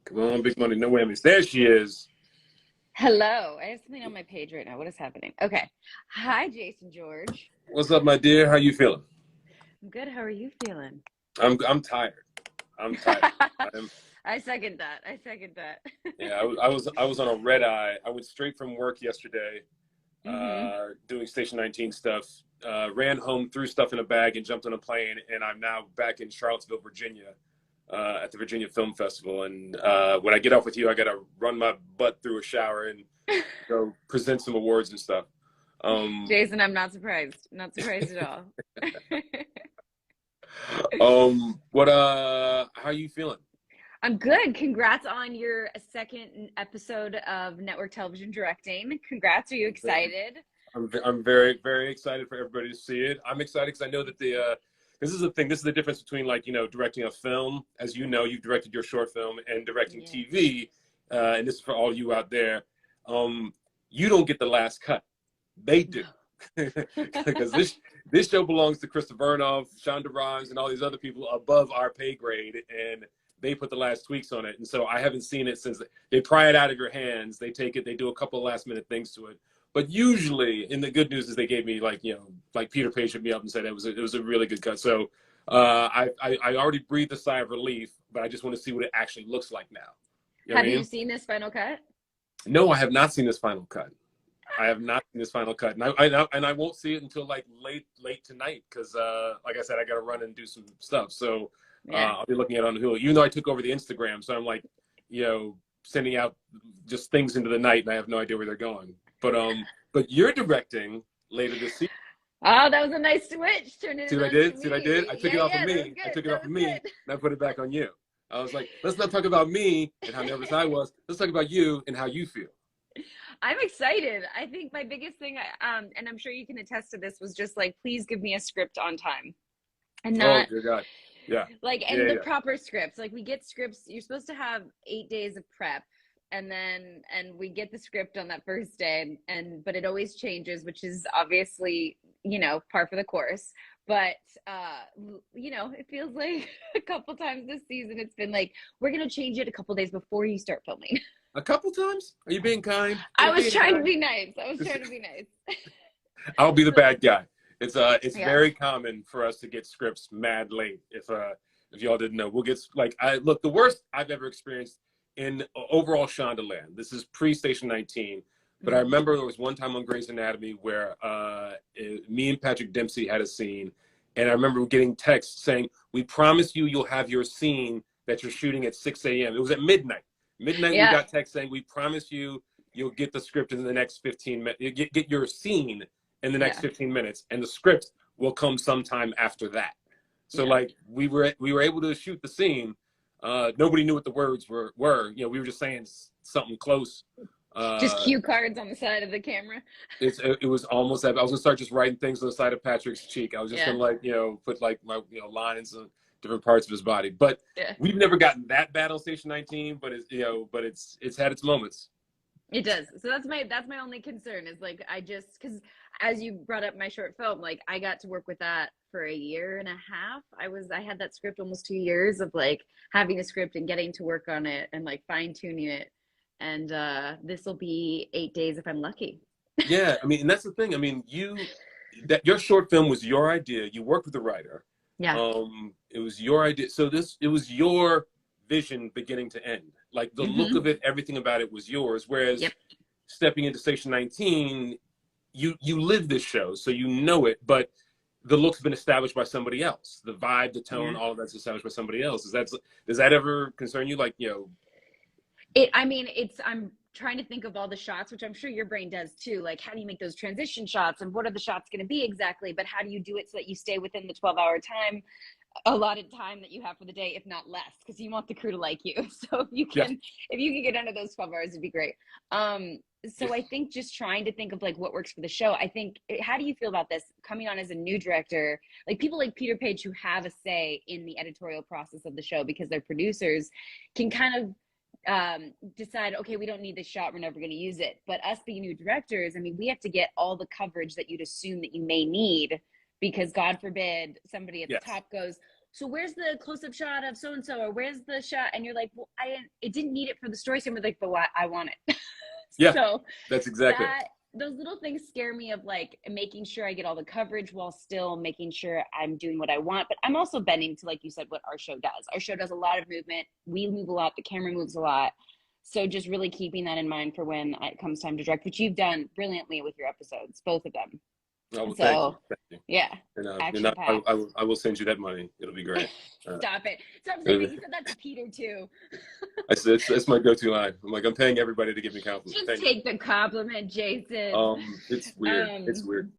Come on, big money, no whammies. There she is. Hello. I have something on my page right now. What is happening? Okay. Hi, Jason George. What's up, my dear? How you feeling? I'm good. How are you feeling? I'm tired. I'm tired. I second that. I second that. Yeah, I was on a red eye. I went straight from work yesterday, hmm doing Station 19 stuff. Ran home, threw stuff in a bag, and jumped on a plane. And I'm now back in Charlottesville, Virginia, at the Virginia Film Festival. And when I get off with you, I got to run my butt through a shower and go present some awards and stuff. Jason, I'm not surprised. Not surprised at all. How are you feeling? I'm good. Congrats on your second episode of network television directing. Congrats. Are you excited? I'm very, very excited for everybody to see it. I'm excited because I know that this is the thing. This is the difference between, like, directing a film. As you know, you've directed your short film, and directing TV. And this is for all you out there. You don't get the last cut. They do. Because this show belongs to Krista Vernoff, Shonda Rhimes, and all these other people above our pay grade, and they put the last tweaks on it. And so I haven't seen it since they pry it out of your hands. They take it, they do a couple of last minute things to it. But usually, and the good news is they gave me, like Peter Page hit me up and said it was a really good cut. So I already breathed a sigh of relief, but I just want to see what it actually looks like now. Have you seen this final cut? No, I have not seen this final cut. I have not seen this final cut, and I won't see it until like late tonight because, like I said, I got to run and do some stuff. So I'll be looking at it on Hulu. Even though I took over the Instagram, so I'm like, sending out just things into the night, and I have no idea where they're going. But you're directing later this season. Oh, that was a nice switch. Turn it. See what I did? See what I did? I took it off of me. I took it off of me, and I put it back on you. I was like, let's not talk about me and how nervous I was. Let's talk about you and how you feel. I'm excited. I think my biggest thing, and I'm sure you can attest to this, was just like, please give me a script on time, and not. Oh dear God. Yeah. The proper scripts. Like, we get scripts. You're supposed to have 8 days of prep, and we get the script on that first day, but it always changes, which is obviously par for the course. But it feels like a couple times this season it's been like, we're gonna change it a couple days before you start filming. A couple times? Are you being kind? I was trying to be nice. I'll be the bad guy. It's very common for us to get scripts mad late. If y'all didn't know, we'll get the worst I've ever experienced in overall Shondaland. This is pre-Station 19, but I remember there was one time on Grey's Anatomy where me and Patrick Dempsey had a scene, and I remember getting texts saying, "We promise you'll have your scene that you're shooting at 6 a.m." It was at midnight. We got text saying, "We promise you'll get the script in the next 15 minutes. You get your scene in the next 15 minutes, and the script will come sometime after that." So we were able to shoot the scene. Nobody knew what the words were. We were just saying something close. Just cue cards on the side of the camera. It was almost that. I was gonna start just writing things on the side of Patrick's cheek. I was just gonna put like my lines on different parts of his body. But we've never gotten that bad on Station 19. But it's had its moments. It does. So that's my only concern is, like, because as you brought up my short film, like, I got to work with that for a year and a half. I had that script almost 2 years of, like, having a script and getting to work on it and, like, fine tuning it. And this will be 8 days if I'm lucky. Yeah, I mean, and that's the thing. I mean, your short film was your idea. You worked with the writer. Yeah. It was your idea. So it was your vision beginning to end. Like, the look of it, everything about it was yours. Whereas stepping into Station 19, you live this show, so you know it, but the look's been established by somebody else. The vibe, the tone, all of that's established by somebody else. Does that ever concern you? Like, I'm trying to think of all the shots, which I'm sure your brain does too. Like, how do you make those transition shots, and what are the shots going to be exactly? But how do you do it so that you stay within the 12-hour time, allotted time that you have for the day, if not less, because you want the crew to like you. So if you can get under those 12 hours, it'd be great. So I think just trying to think of, like, what works for the show. I think, how do you feel about this coming on as a new director? Like, people like Peter Page, who have a say in the editorial process of the show because they're producers, can kind of decide, okay, we don't need this shot, we're never going to use it. But us being new directors, I mean, we have to get all the coverage that you'd assume that you may need, because God forbid somebody at the top goes, so where's the close-up shot of so-and-so, or where's the shot? And you're like, well, it didn't need it for the story. So we're like, but why I want it. Yeah, so that's exactly those little things scare me, of like making sure I get all the coverage while still making sure I'm doing what I want. But I'm also bending to, like you said, what our show does. Our show does a lot of movement. We move a lot. The camera moves a lot. So just really keeping that in mind for when it comes time to direct, which you've done brilliantly with your episodes, both of them. Oh, well, So, thank you. yeah. And I will send you that money. It'll be great. Stop it. Stop saying that. You said that to Peter too. I said it's my go-to line. I'm like, I'm paying everybody to give me compliments. Just take the compliment, Jason. It's weird. It's weird.